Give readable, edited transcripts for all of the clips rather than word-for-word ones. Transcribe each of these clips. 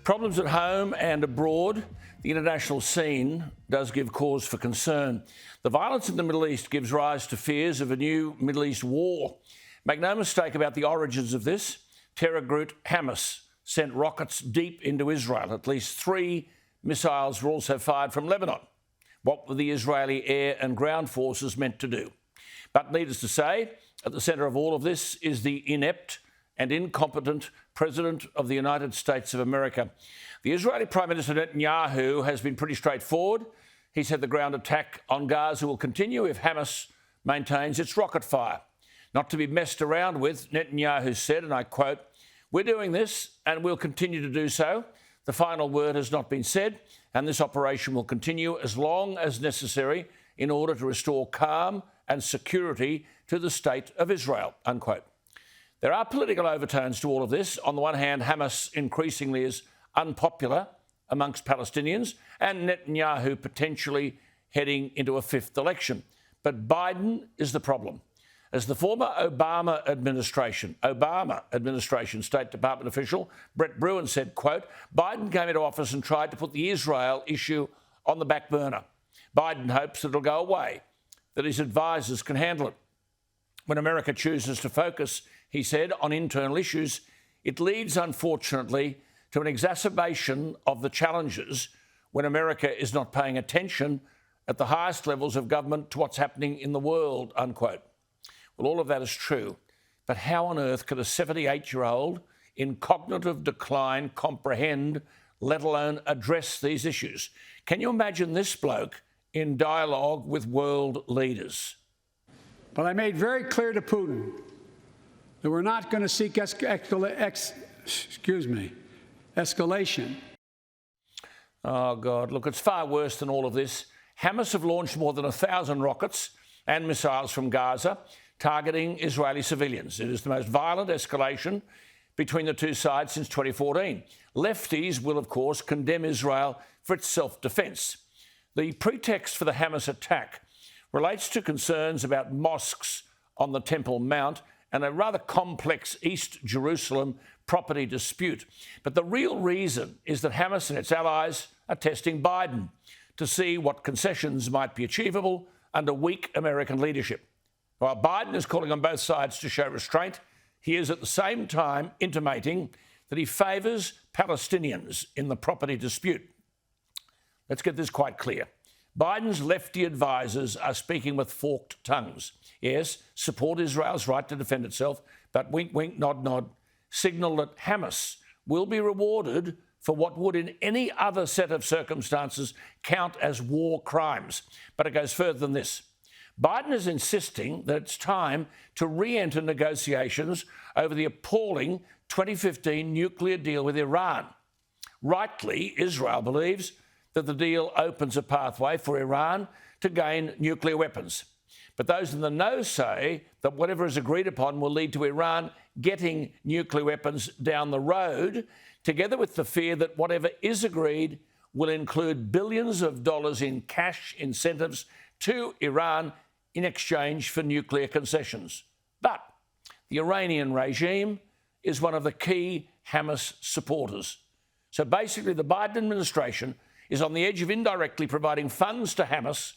problems at home and abroad, the international scene does give cause for concern. The violence in the Middle East gives rise to fears of a new Middle East war. Make no mistake about the origins of this. Terror group Hamas sent rockets deep into Israel. At least 3 missiles were also fired from Lebanon. What were the Israeli air and ground forces meant to do? But needless to say, at the centre of all of this is the inept and incompetent President of the United States of America. The Israeli Prime Minister Netanyahu has been pretty straightforward. He said the ground attack on Gaza will continue if Hamas maintains its rocket fire. Not to be messed around with, Netanyahu said, and I quote, "We're doing this and we'll continue to do so. The final word has not been said, and this operation will continue as long as necessary in order to restore calm and security to the state of Israel," unquote. There are political overtones to all of this. On the one hand, Hamas increasingly is unpopular amongst Palestinians, and Netanyahu potentially heading into a 5th election. But Biden is the problem. As the former Obama administration State Department official Bruen said, quote, "Biden came into office and tried to put the Israel issue on the back burner. Biden hopes that it'll go away, that his advisors can handle it. When America chooses to focus," he said, "on internal issues, it leads, unfortunately, to an exacerbation of the challenges when America is not paying attention at the highest levels of government to what's happening in the world," unquote. Well, all of that is true, but how on earth could a 78-year-old in cognitive decline comprehend, let alone address these issues? Can you imagine this bloke in dialogue with world leaders? But I made very clear to Putin that we're not going to seek escalation. Oh, God, look, it's far worse than all of this. Hamas have launched more than 1,000 rockets and missiles from Gaza, targeting Israeli civilians. It is the most violent escalation between the two sides since 2014. Lefties will, of course, condemn Israel for its self-defence. The pretext for the Hamas attack relates to concerns about mosques on the Temple Mount and a rather complex East Jerusalem property dispute. But the real reason is that Hamas and its allies are testing Biden to see what concessions might be achievable under weak American leadership. While Biden is calling on both sides to show restraint, he is at the same time intimating that he favours Palestinians in the property dispute. Let's get this quite clear. Biden's lefty advisors are speaking with forked tongues. Yes, support Israel's right to defend itself, but wink, wink, nod, nod, signal that Hamas will be rewarded for what would in any other set of circumstances count as war crimes. But it goes further than this. Biden is insisting that it's time to re-enter negotiations over the appalling 2015 nuclear deal with Iran. Rightly, Israel believes that the deal opens a pathway for Iran to gain nuclear weapons. But those in the know say that whatever is agreed upon will lead to Iran getting nuclear weapons down the road, together with the fear that whatever is agreed will include billions of dollars in cash incentives to Iran in exchange for nuclear concessions. But the Iranian regime is one of the key Hamas supporters. So basically, the Biden administration is on the edge of indirectly providing funds to Hamas,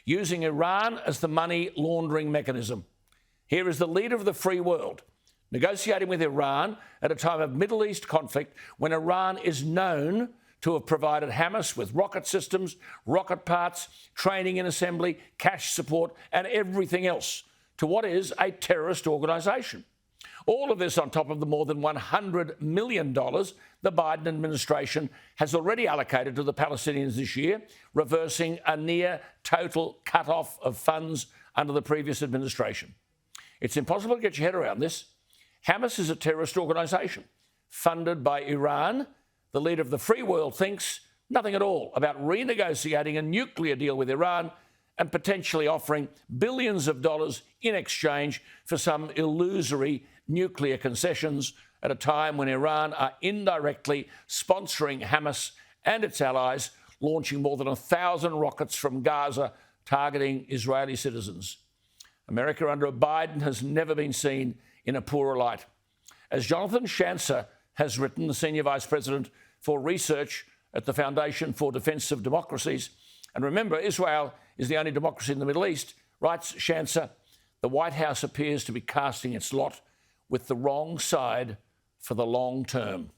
using Iran as the money laundering mechanism. Here is the leader of the free world negotiating with Iran at a time of Middle East conflict when Iran is known to have provided Hamas with rocket systems, rocket parts, training and assembly, cash support, and everything else to what is a terrorist organisation. All of this on top of the more than $100 million the Biden administration has already allocated to the Palestinians this year, reversing a near total cut-off of funds under the previous administration. It's impossible to get your head around this. Hamas is a terrorist organisation funded by Iran. The leader of the free world thinks nothing at all about renegotiating a nuclear deal with Iran and potentially offering billions of dollars in exchange for some illusory nuclear concessions at a time when Iran are indirectly sponsoring Hamas and its allies, launching more than 1,000 rockets from Gaza targeting Israeli citizens. America under Biden has never been seen in a poorer light. As Jonathan Shancer has written, the Senior Vice President for research at the Foundation for Defence of Democracies. And remember, Israel is the only democracy in the Middle East. Writes Shancer, the White House appears to be casting its lot with the wrong side for the long term.